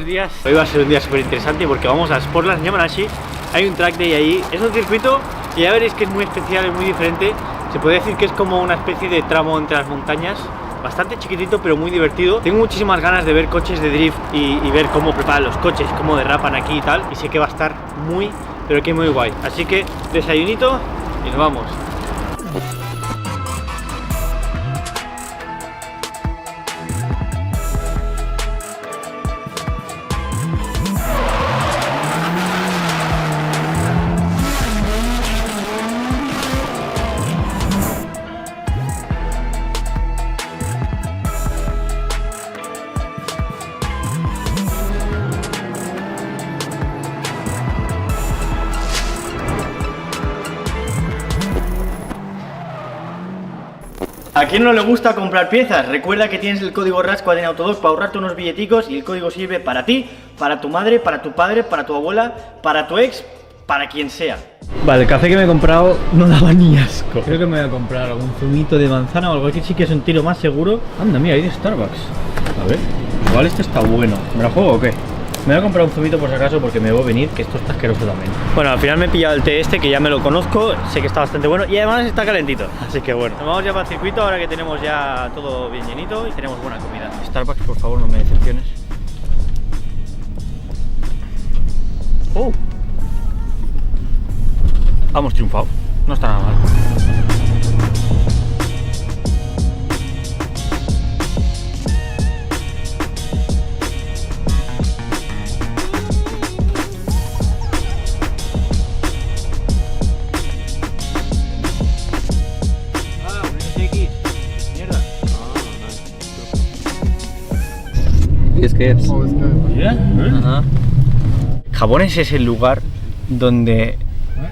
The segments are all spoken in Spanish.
buenos días. Hoy va a ser un día súper interesante porque vamos a Sportland Yamanashi. Hay un track day ahí, es un circuito que ya veréis que es muy especial, es muy diferente. Se puede decir que es como una especie de tramo entre las montañas, bastante chiquitito pero muy divertido. Tengo muchísimas ganas de ver coches de drift y ver cómo preparan los coches, cómo derrapan aquí y tal. Y sé que va a estar muy, pero que muy guay. Así que desayunito y nos vamos. ¿A quién no le gusta comprar piezas? Recuerda que tienes el código RASQUAD en Autodoc para ahorrarte unos billeticos y el código sirve para ti, para tu madre, para tu padre, para tu abuela, para tu ex, para quien sea. Vale, el café que me he comprado no daba ni asco. Creo que me voy a comprar algún zumito de manzana o algo así, sí que es un tiro más seguro. Anda, mira, hay de Starbucks. A ver, igual este está bueno. ¿Me lo juego o qué? Me voy a comprar un zumito por si acaso porque me voy a venir, que esto está asqueroso también. Bueno, al final me he pillado el té este, que ya me lo conozco, sé que está bastante bueno y además está calentito. Así que bueno, nos vamos ya para el circuito ahora que tenemos ya todo bien llenito y tenemos buena comida. Starbucks, por favor, no me decepciones. ¡Oh! Hemos triunfado, no está nada mal. Es que es. Japón es el lugar donde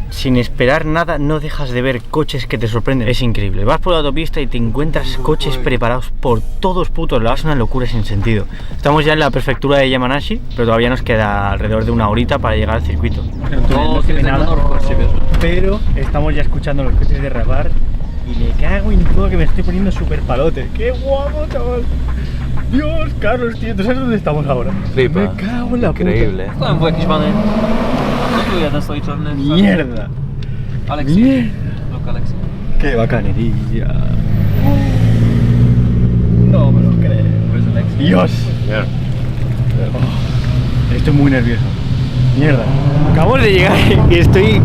sin esperar nada no dejas de ver coches que te sorprenden. Es increíble. Vas por la autopista y te encuentras coches preparados por todos putos lados. Es una locura sin sentido. Estamos ya en la prefectura de Yamanashi, pero todavía nos queda alrededor de una horita para llegar al circuito. No se ve nada, pero estamos ya escuchando los coches derrapar y me cago en todo que me estoy poniendo súper palote. ¡Qué guapo, chaval! Dios, Carlos, tío, ¿tú sabes dónde estamos ahora? Flipa. Me cago en la Increíble. puta. Mierda. Alex. Mierda. Look, Alex. Qué bacanería. No me lo creo. Dios. Oh, estoy muy nervioso. Mierda. Acabamos de llegar y estoy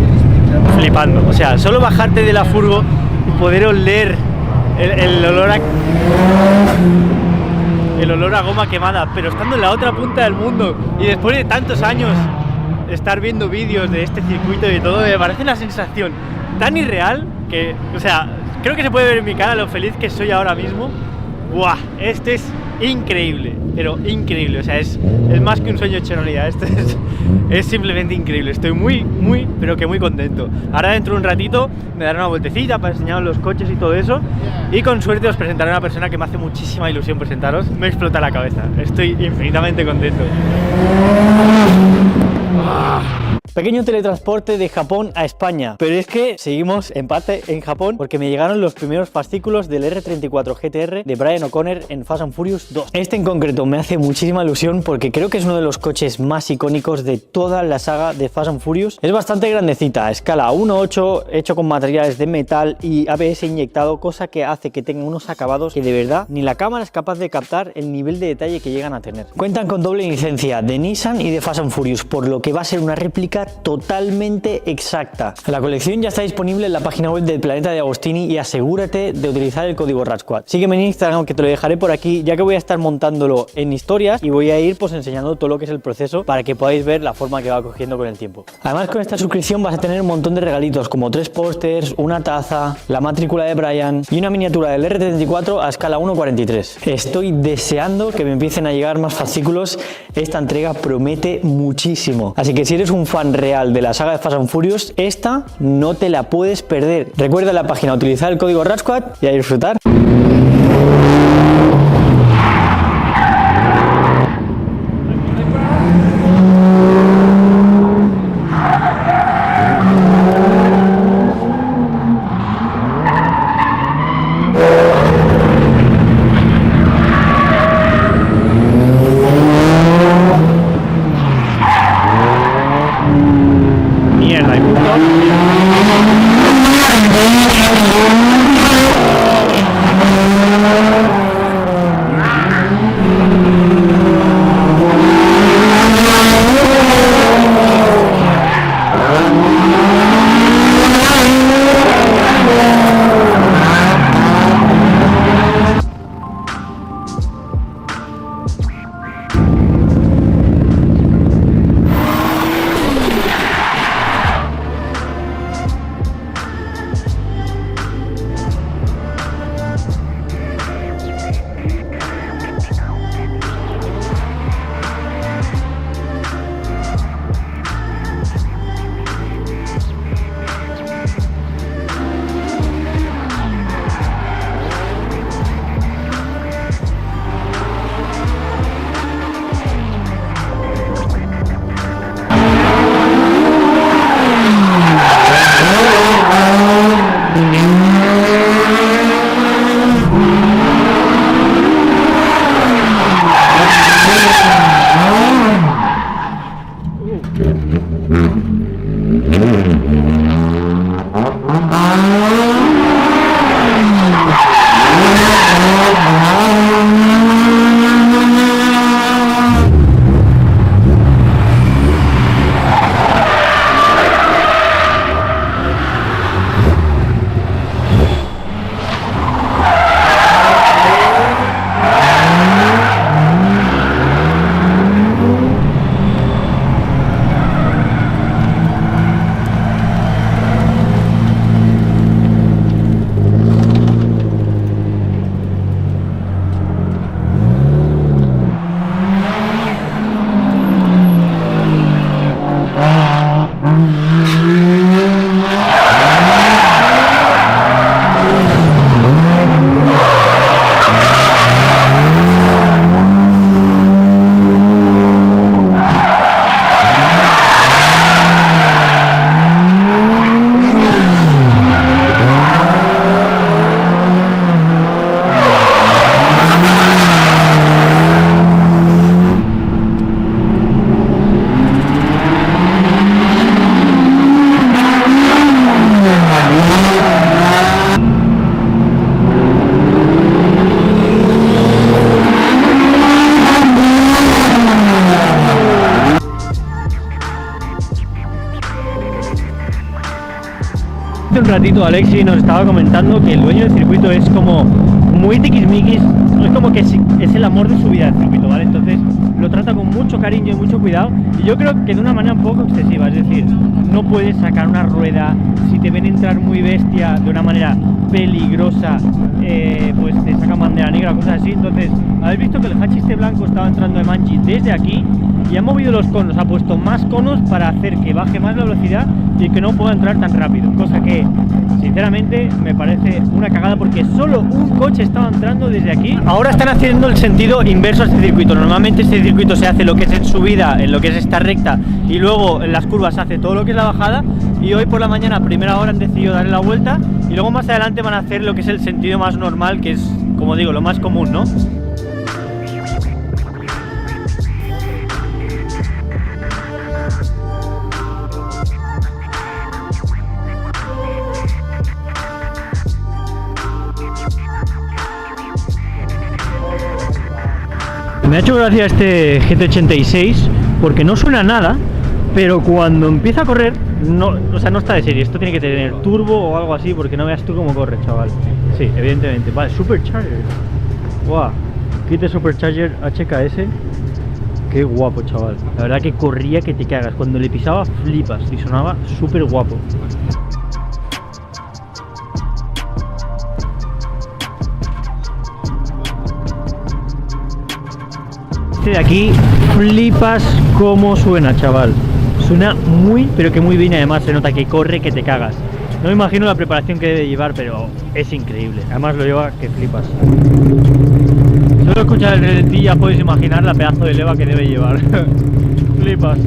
flipando. O sea, solo bajarte de la furgo y poder oler el olor a... el olor a goma quemada, pero estando en la otra punta del mundo y después de tantos años estar viendo vídeos de este circuito y todo, me parece una sensación tan irreal que, o sea, creo que se puede ver en mi cara lo feliz que soy ahora mismo. ¡Buah! Esto es increíble, pero increíble, o sea, es más que un sueño hecho realidad, esto es simplemente increíble. Estoy muy, pero que muy contento. Ahora dentro de un ratito me daré una vueltecita para enseñaros los coches y todo eso y con suerte os presentaré a una persona que me hace muchísima ilusión presentaros. Me explota la cabeza, estoy infinitamente contento. Pequeño teletransporte de Japón a España, pero es que seguimos en parte en Japón porque me llegaron los primeros fascículos del R34 GTR de Brian O'Connor en Fast and Furious 2. Este en concreto me hace muchísima ilusión porque creo que es uno de los coches más icónicos de toda la saga de Fast and Furious. Es bastante grandecita, a escala 1.8, hecho con materiales de metal y ABS inyectado, cosa que hace que tenga unos acabados que de verdad ni la cámara es capaz de captar el nivel de detalle que llegan a tener. Cuentan con doble licencia de Nissan y de Fast and Furious, por lo que va a ser una réplica totalmente exacta. La colección ya está disponible en la página web del Planeta de Agostini y asegúrate de utilizar el código RASQUAD. Sígueme en Instagram, que te lo dejaré por aquí, ya que voy a estar montándolo en historias y voy a ir pues enseñando todo lo que es el proceso para que podáis ver la forma que va cogiendo con el tiempo. Además, con esta suscripción vas a tener un montón de regalitos como 3 pósters, una taza, la matrícula de Brian y una miniatura del R34 a escala 1.43. Estoy deseando que me empiecen a llegar más fascículos. Esta entrega promete muchísimo, así que si eres un fan real de la saga de Fast and Furious, esta no te la puedes perder. Recuerda en la página utilizar el código RASQUAD y a disfrutar. ratito Alexi nos estaba comentando que el dueño del circuito es como muy tiquismiquis, no es como que es el amor de su vida el circuito, ¿vale? Entonces lo trata con mucho cariño y mucho cuidado, y yo creo que de una manera un poco excesiva, es decir, no puedes sacar una rueda, si te ven entrar muy bestia de una manera peligrosa, pues te sacan bandera negra, cosas así. Entonces, habéis visto que el Hachi este blanco estaba entrando de Manji desde aquí y ha movido los conos, ha puesto más conos para hacer que baje más la velocidad y que no pueda entrar tan rápido, cosa que sinceramente me parece una cagada, porque solo un coche estaba entrando desde aquí. Ahora están haciendo el sentido inverso a este circuito. Normalmente este circuito se hace lo que es en subida, en lo que es esta recta, y luego en las curvas se hace todo lo que es la bajada, y hoy por la mañana a primera hora han decidido darle la vuelta y luego más adelante van a hacer lo que es el sentido más normal, que es, como digo, lo más común, ¿no? Me ha hecho gracia este GT86 porque no suena nada, pero cuando empieza a correr, no, o sea, no está de serie. Esto tiene que tener turbo o algo así, porque no veas tú cómo corre, chaval. Sí, evidentemente. Vale, Supercharger. Guau, quite Supercharger HKS. Qué guapo, chaval. La verdad que corría que te cagas. Cuando le pisaba, flipas, y sonaba súper guapo. Este de aquí, flipas cómo suena, chaval. Suena muy, pero que muy bien, y además se nota que corre que te cagas. No me imagino la preparación que debe llevar, pero es increíble. Además lo lleva que flipas. Solo escuchar el ralentí ya podéis imaginar la pedazo de leva que debe llevar. Flipas.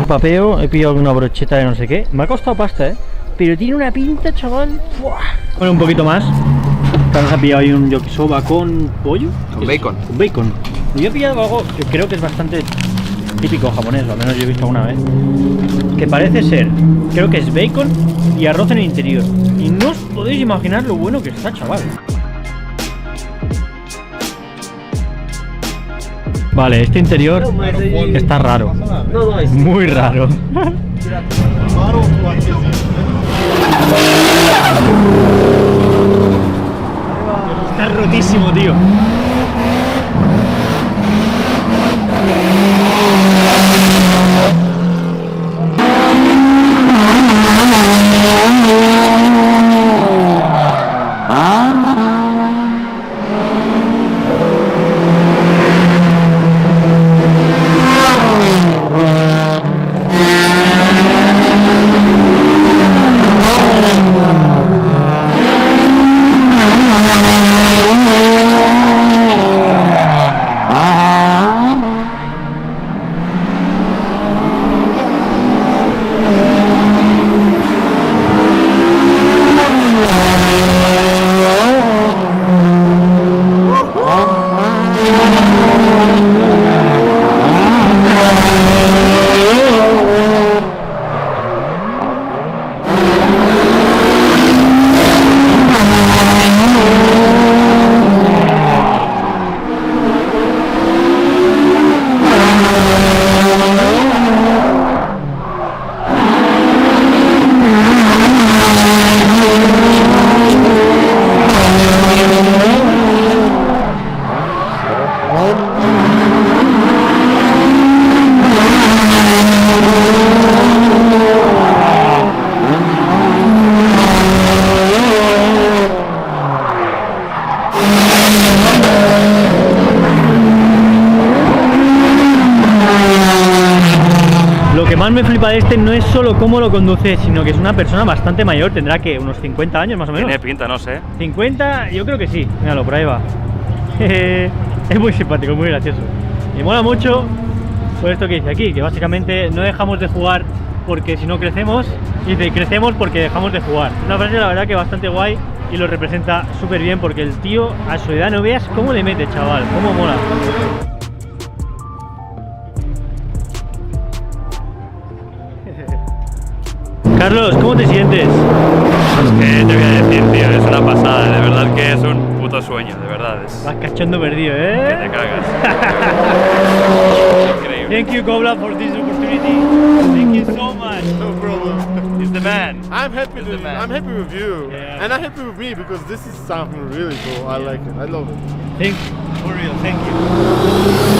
Papeo, he pillado alguna brocheta de no sé qué. Me ha costado pasta, pero tiene una pinta, chaval. ¡Buah! Bueno, un poquito más. Carlos ha pillado ahí un yakisoba con pollo. Con bacon. Con bacon. Yo he pillado algo que creo que es bastante típico japonés, o al menos yo he visto alguna vez. Que parece ser, creo que es bacon y arroz en el interior. Y no os podéis imaginar lo bueno que está, chaval. Vale, este interior está raro. Muy raro. Está rotísimo, tío. Lo que más me flipa de este no es solo cómo lo conduce, sino que es una persona bastante mayor. Tendrá que unos 50 años más o menos. Tiene pinta, no sé. 50, yo creo que sí. Míralo, por ahí va. Es muy simpático, muy gracioso. Y mola mucho por esto que dice aquí, que básicamente no dejamos de jugar porque si no crecemos, y dice crecemos porque dejamos de jugar. Una frase la verdad que bastante guay y lo representa súper bien porque el tío a su edad no veas cómo le mete, chaval, cómo mola. Carlos, ¿cómo te sientes? Pues qué te voy a decir, tío, es una pasada, de verdad que es un puto sueño, de verdad. Vas cachondo perdido, Que ¿eh? te cagas. Increíble. Thank you, Gobla, for this opportunity. Thank you so much. No problem. He's the man. I'm happy He's the man. I'm happy with you. Yeah. And I'm happy with me because this is something really cool. I like it. I love it. Thank you, for real, thank you.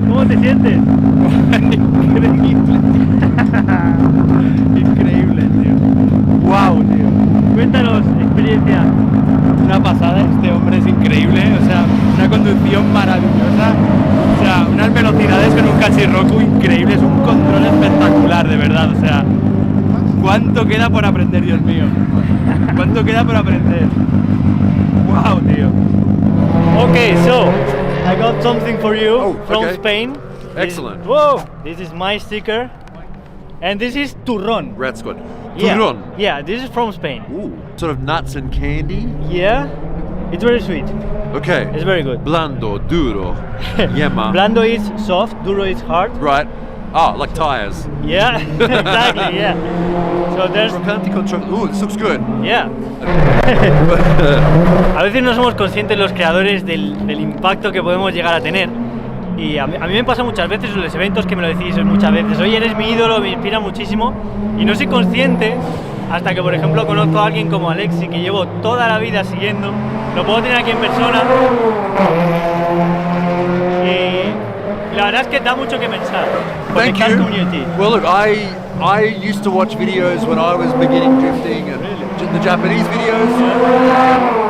¿Cómo te sientes? Increíble. Increíble, tío. Wow, tío. Cuéntanos, experiencia. Una pasada, este hombre es increíble, o sea, una conducción maravillosa, o sea, unas velocidades con un Kachiroku increíble, es un control espectacular, de verdad, o sea, ¿cuánto queda por aprender, Dios mío? ¿Cuánto queda por aprender? Wow, tío. Okay, so I got something for you Oh, from okay. Spain. Excellent. Whoa, this is my sticker, and this is turrón. Red Squad. Yeah, Turrón. yeah, this is from Spain. Ooh, sort of nuts and candy. Yeah, it's very sweet. Okay. It's very good. Blando, duro, yema. Blando is soft, duro is hard. Right. Oh, like tires. Yeah, exactly. Yeah. So there's Crocante con chocolate. Ooh, this looks good. yeah. A veces no somos conscientes los creadores del impacto que podemos llegar a tener. Y a mí me pasa muchas veces en los eventos que me lo decís muchas veces. Oye, eres mi ídolo, me inspira muchísimo. Y no soy consciente hasta que, por ejemplo, conozco a alguien como Alexi, que llevo toda la vida siguiendo. Lo puedo tener aquí en persona. Y la verdad es que da mucho que pensar. Thank Conectar you. community. Well, look, I used to watch videos when I was beginning drifting and the Japanese videos.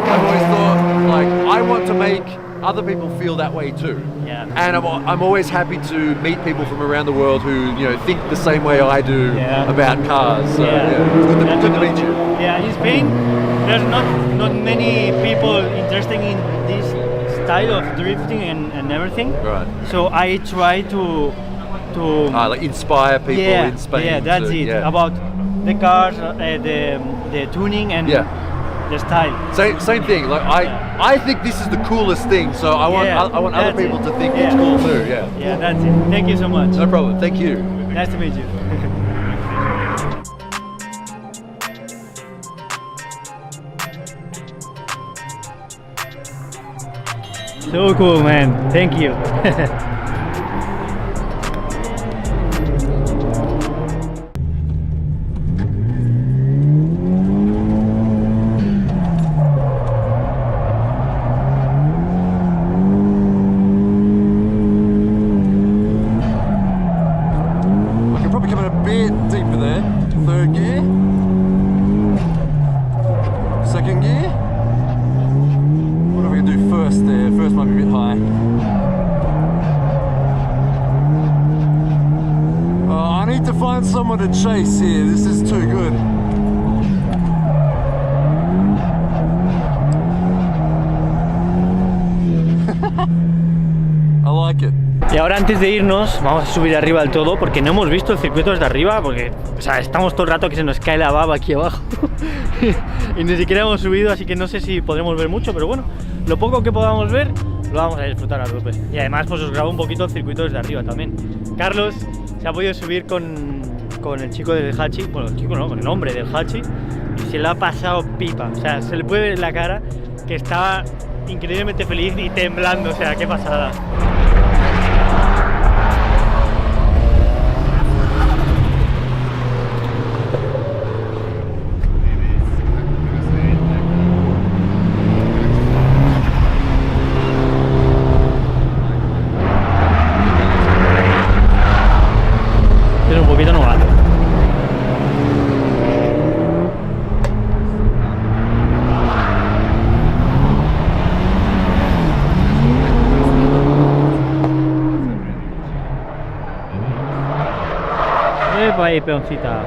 I've always thought, like, I want to make other people feel that way too. Yeah. And I'm always happy to meet people from around the world who, you know, think the same way I do Yeah. about cars. So, Yeah. it's good to meet you. Yeah, in Spain, there's not many people interested in this style of drifting and everything. Right. So I try to Like inspire people yeah, in Spain. yeah, that's to, it. yeah. About the cars, the tuning and Yeah. the style. Same thing. Like I think this is the coolest thing. So I want Yeah, I want other that's people it. to think Yeah. it's cool too. Yeah. Yeah, that's it. Thank you so much. No problem. Thank you. Nice to meet you. So cool, man. Thank you. I need to find someone to chase here. This is too good. I like it. Y ahora antes de irnos vamos a subir arriba del todo porque no hemos visto el circuito desde arriba porque, o sea, estamos todo el rato que se nos cae la baba aquí abajo y ni siquiera hemos subido, así que no sé si podremos ver mucho, pero bueno, lo poco que podamos ver lo vamos a disfrutar a tope. Y además pues os grabo un poquito el circuito desde arriba también. Carlos se ha podido subir con el chico del Hachi, bueno, el chico no, con el hombre del Hachi, y se le ha pasado pipa, o sea, se le puede ver en la cara que estaba increíblemente feliz y temblando, o sea, qué pasada. Es un poquito novato. Epa ahí, peoncita.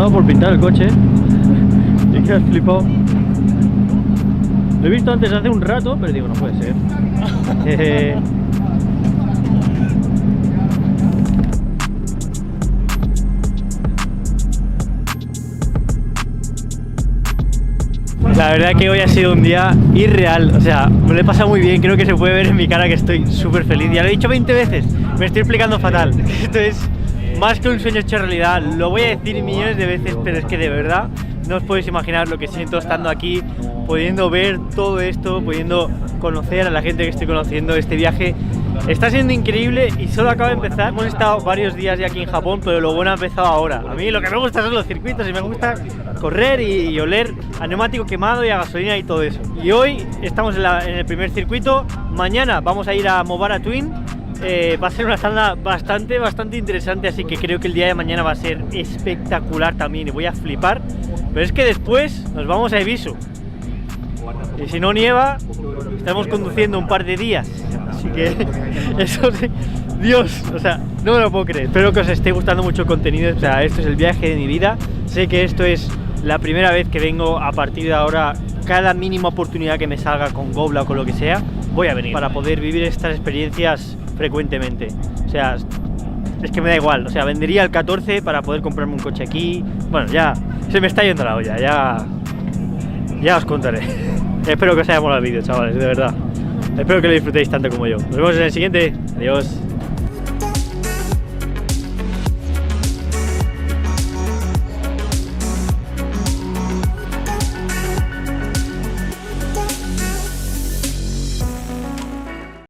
Por pintar el coche. ¿Y qué has flipado? Lo he visto antes hace un rato, pero digo, no puede ser. La verdad que hoy ha sido un día irreal, o sea, me lo he pasado muy bien, creo que se puede ver en mi cara que estoy súper feliz. Ya lo he dicho 20 veces, me estoy explicando fatal. Esto es más que un sueño hecho realidad, lo voy a decir millones de veces, pero es que de verdad no os podéis imaginar lo que siento estando aquí, pudiendo ver todo esto, pudiendo conocer a la gente que estoy conociendo. Este viaje Está siendo increíble y solo acaba de empezar. Hemos estado varios días ya aquí en Japón, pero lo bueno ha empezado ahora. A mí lo que me gusta son los circuitos y me gusta correr y oler a neumático quemado y a gasolina y todo eso. Y hoy estamos en el primer circuito. Mañana vamos a ir a Mobara Twin. Va a ser una tanda bastante interesante, así que creo que el día de mañana va a ser espectacular también y voy a flipar. Pero es que después nos vamos a Ebisu. Y si no nieva, estamos conduciendo un par de días. Así que eso sí, Dios, o sea, no me lo puedo creer. Espero que os esté gustando mucho el contenido. O sea, esto es el viaje de mi vida. Sé que esto es la primera vez que vengo. A partir de ahora, cada mínima oportunidad que me salga con Gobla o con lo que sea, voy a venir para poder vivir estas experiencias frecuentemente. O sea, es que me da igual. O sea, vendería el 14 para poder comprarme un coche aquí. Bueno, ya se me está yendo la olla. Ya os contaré. Espero que os haya molado el vídeo, chavales, de verdad. Espero que lo disfrutéis tanto como yo. Nos vemos en el siguiente. Adiós.